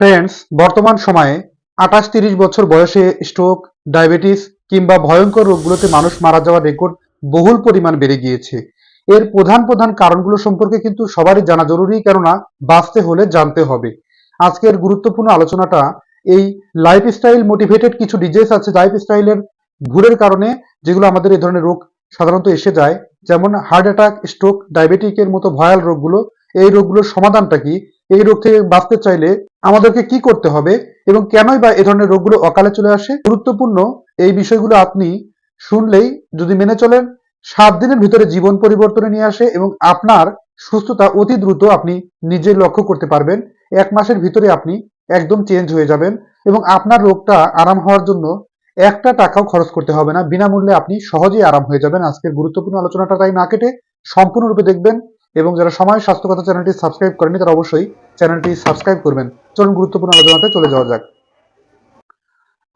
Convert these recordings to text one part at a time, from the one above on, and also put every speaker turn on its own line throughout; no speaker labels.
Friends, বর্তমান সময়ে 28-30 বছর বয়সে স্ট্রোক, ডায়াবেটিস কিংবা ভয়ঙ্কর রোগগুলোতে মানুষ মারা যাওয়ার রেকর্ড বহুল পরিমাণ বেড়ে গিয়েছে। এর প্রধান প্রধান কারণগুলো সম্পর্কে কিন্তু সবারই জানা জরুরি, কেননা বাঁচতে হলে জানতে হবে। আজকের গুরুত্বপূর্ণ আলোচনাটা এই লাইফস্টাইল মোটিভেটেড কিছু ডিজিজ আছে, লাইফস্টাইলের ভুলের কারণে যেগুলো আমাদের এই ধরনের রোগ সাধারণত এসে যায়, যেমন হার্ট অ্যাটাক, স্ট্রোক, ডায়াবেটিকের মতো ভয়াল রোগগুলো। এই রোগগুলোর সমাধানটা কি? এই রোগ থেকে বাঁচতে চাইলে আমাদেরকে কি করতে হবে এবং কেনই বা এ ধরনের রোগগুলো অকালে চলে আসে? গুরুত্বপূর্ণ এই বিষয়গুলো আপনি শুনলেই, যদি মেনে চলেন, 7 দিনের ভিতরে জীবন পরিবর্তনে নিয়ে আসে এবং আপনার সুস্থতা অতি দ্রুত আপনি নিজে লক্ষ্য করতে পারবেন। 1 মাসের ভিতরে আপনি একদম চেঞ্জ হয়ে যাবেন এবং আপনার রোগটা আরাম হওয়ার জন্য একটা টাকাও খরচ করতে হবে না, বিনামূল্যে আপনি সহজেই আরাম হয়ে যাবেন। আজকের গুরুত্বপূর্ণ আলোচনাটা তাই না কেটে সম্পূর্ণরূপে দেখবেন এবং যারা সময় স্বাস্থ্য কথা চ্যানেলটি সাবস্ক্রাইব করেনি তারা অবশ্যই চ্যানেলটি সাবস্ক্রাইব করবেন। চলুন গুরুত্বপূর্ণ আলোচনাতে চলে যাওয়া যাক।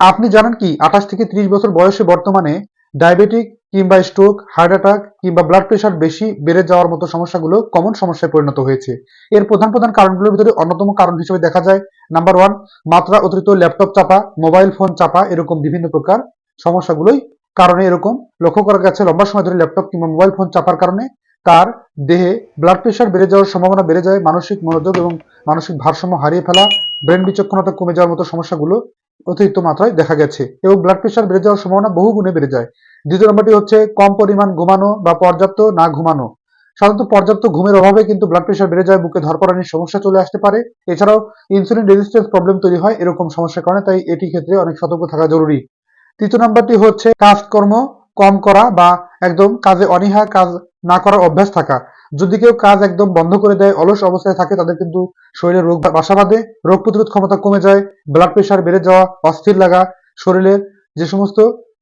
আপনি জানেন কি 28 থেকে 30 বছর বয়সে বর্তমানে ডায়াবেটিক কিংবা স্ট্রোক, হার্ট অ্যাটাক কিংবা ব্লাড প্রেশার বেশি বেড়ে যাওয়ার মতো সমস্যাগুলো কমন সমস্যায় পরিণত হয়েছে? এর প্রধান প্রধান কারণগুলোর ভিতরে অন্যতম কারণ হিসেবে দেখা যায়, নাম্বার 1, মাত্রা অতিরিক্ত ল্যাপটপ চাপা, মোবাইল ফোন চাপা, এরকম বিভিন্ন প্রকার সমস্যাগুলোই কারণে এরকম লক্ষ্য করা গেছে। লম্বা সময় ধরে ল্যাপটপ কিংবা মোবাইল ফোন চাপার কারণে তার দেহে ব্লাড প্রেশার বেড়ে যাওয়ার সম্ভাবনা বেড়ে যায়, মানসিক মনোযোগ এবং মানসিক ভারসাম্য হারিয়ে ফেলা, ব্রেন বিচক্ষণতা কমে যাওয়ার মতো সমস্যাগুলো অতিরিক্ত মাত্রায় দেখা গেছে এবং ব্লাড প্রেশার বেড়ে যাওয়ার সম্ভাবনা বহু গুণে বেড়ে যায়। দ্বিতীয় নম্বরটি হচ্ছে কম পরিমাণ ঘুমানো বা পর্যাপ্ত না ঘুমানো। সাধারণত পর্যাপ্ত ঘুমের অভাবে কিন্তু ব্লাড প্রেশার বেড়ে যায়, বুকে ধরপড়ানির সমস্যা চলে আসতে পারে। এছাড়াও ইনসুলিন রেজিস্ট্যান্স প্রবলেম তৈরি হয় এরকম সমস্যার কারণে, তাই এটি ক্ষেত্রে অনেক সতর্ক থাকা জরুরি। তৃতীয় নম্বরটি হচ্ছে কাজকর্ম কম করা বা একদম কাজে অনীহা, কাজ না করার অভ্যাস থাকা। যদি কেউ কাজ একদম বন্ধ করে দেয়, অলস অবস্থায় থাকে, তাদের কিন্তু শরীরে রোগ বাসা বাঁধে, রোগ প্রতিরোধ ক্ষমতা কমে যায়, ব্লাড প্রেশার বেড়ে যাওয়া, অস্থির লাগা, শরীরের যে সমস্ত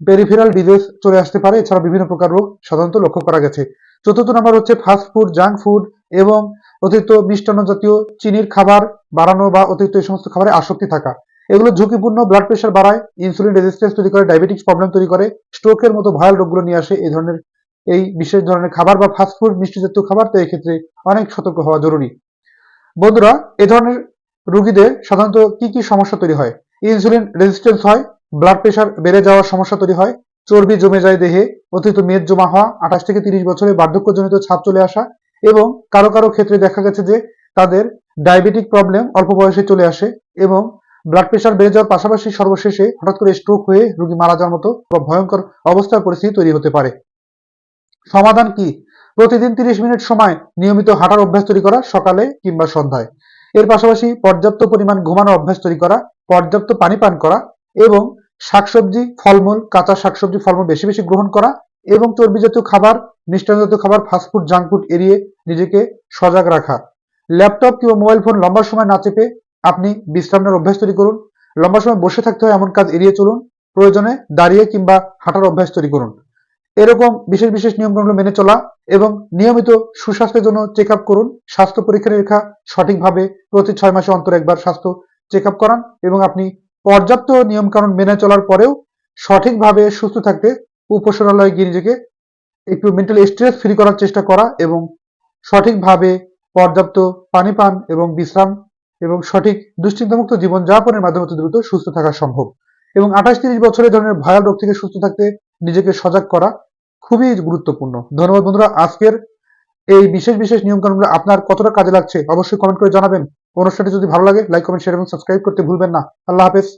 পেরিফেরাল ডিজিজ চলে আসতে পারে। এছাড়া বিভিন্ন প্রকার রোগ সাধারণত লক্ষ্য করা গেছে। চতুর্থ নম্বর হচ্ছে ফাস্ট ফুড, জাঙ্ক ফুড এবং অতিরিক্ত মিষ্টান্ন জাতীয় চিনির খাবার বাড়ানো বা অতিরিক্ত এই সমস্ত খাবারে আসক্তি থাকা। এগুলো ঝুঁকিপূর্ণ, ব্লাড প্রেশার বাড়ায়, ইনসুলিন রেজিস্ট্যান্স তৈরি করে, ডায়াবেটিক্স প্রবলেম তৈরি করে, স্ট্রোকের মতো ভয়াল রোগগুলো নিয়ে আসে এই ধরনের এই বিশেষ ধরনের খাবার বা ফাস্টফুড, মিষ্টি জাতীয় খাবার। তো এক্ষেত্রে অনেক সতর্ক হওয়া জরুরি। বন্ধুরা, এ ধরনের রোগীদের সাধারণত কি কি সমস্যা তৈরি হয়? ইনসুলিন রেজিস্ট্যান্স হয়, ব্লাড প্রেশার বেড়ে যাওয়ার সমস্যা তৈরি হয়, চর্বি জমে যায় দেহে, অতিরিক্ত মেদ জমা হওয়া, 28 থেকে 30 বছরে বার্ধক্যজনিত ছাপ চলে আসা এবং কারো কারো ক্ষেত্রে দেখা গেছে যে তাদের ডায়াবেটিক প্রবলেম অল্প বয়সে চলে আসে এবং ব্লাড প্রেশার বেড়ে যাওয়ার পাশাপাশি সর্বশেষে হঠাৎ করে স্ট্রোক হয়ে রোগী মারা যাওয়ার মতো বা ভয়ঙ্কর অবস্থার পরিস্থিতি তৈরি হতে পারে। সমাধান কি? প্রতিদিন 30 মিনিট সময় নিয়মিত হাঁটার অভ্যাস তৈরি করা, সকালে কিংবা সন্ধ্যায়। এর পাশাপাশি পর্যাপ্ত পরিমাণ ঘুমানোর অভ্যাস তৈরি করা, পর্যাপ্ত পানি পান করা এবং শাকসবজি, ফলমূল, কাঁচা শাকসবজি, ফলমূল বেশি বেশি গ্রহণ করা এবং চর্বি জাতীয় খাবার, মিষ্টান্ন জাতীয় খাবার, ফাস্টফুড, জাঙ্ক ফুড এড়িয়ে নিজেকে সজাগ রাখা। ল্যাপটপ কিংবা মোবাইল ফোন লম্বা সময় না চেপে আপনি বিশ্রাম নেওয়ার অভ্যাস তৈরি করুন। লম্বা সময় বসে থাকতে হয় এমন কাজ এড়িয়ে চলুন। প্রয়োজনে দাঁড়িয়ে কিংবা হাঁটার অভ্যাস তৈরি করুন। এরকম বিশেষ বিশেষ নিয়মকানুন মেনে চলা এবং নিয়মিত সুস্বাস্থ্যের জন্য চেক আপ করুন। স্বাস্থ্য পরীক্ষা নিরীক্ষা সঠিকভাবে প্রতি 6 মাসে অন্তর একবার স্বাস্থ্য চেক আপ করান এবং আপনি পর্যাপ্ত নিয়মকানুন মেনে চলার পরেও সঠিকভাবে সুস্থ থাকতে উপসনালয়ে গিয়ে নিজেকে একটু মেন্টালি স্ট্রেস ফ্রি করার চেষ্টা করা এবং সঠিকভাবে পর্যাপ্ত পানি পান এবং বিশ্রাম এবং সঠিক দুশ্চিন্তামুক্ত জীবনযাপনের মাধ্যমে অতি দ্রুত সুস্থ থাকা সম্ভব। এবং 28-30 বছরের ধরনের ভয়াল রোগ থেকে সুস্থ থাকতে নিজেকে সজাগ করা খুবই গুরুত্বপূর্ণ। ধন্যবাদ বন্ধুরা। আজকের এই বিশেষ বিশেষ নিয়মকানুনগুলো আপনার কতটা কাজে লাগছে অবশ্যই কমেন্ট করে জানাবেন। অনুষ্ঠানটি যদি ভালো লাগে লাইক, কমেন্ট, শেয়ার এবং সাবস্ক্রাইব করতে ভুলবেন না। আল্লাহ হাফেজ।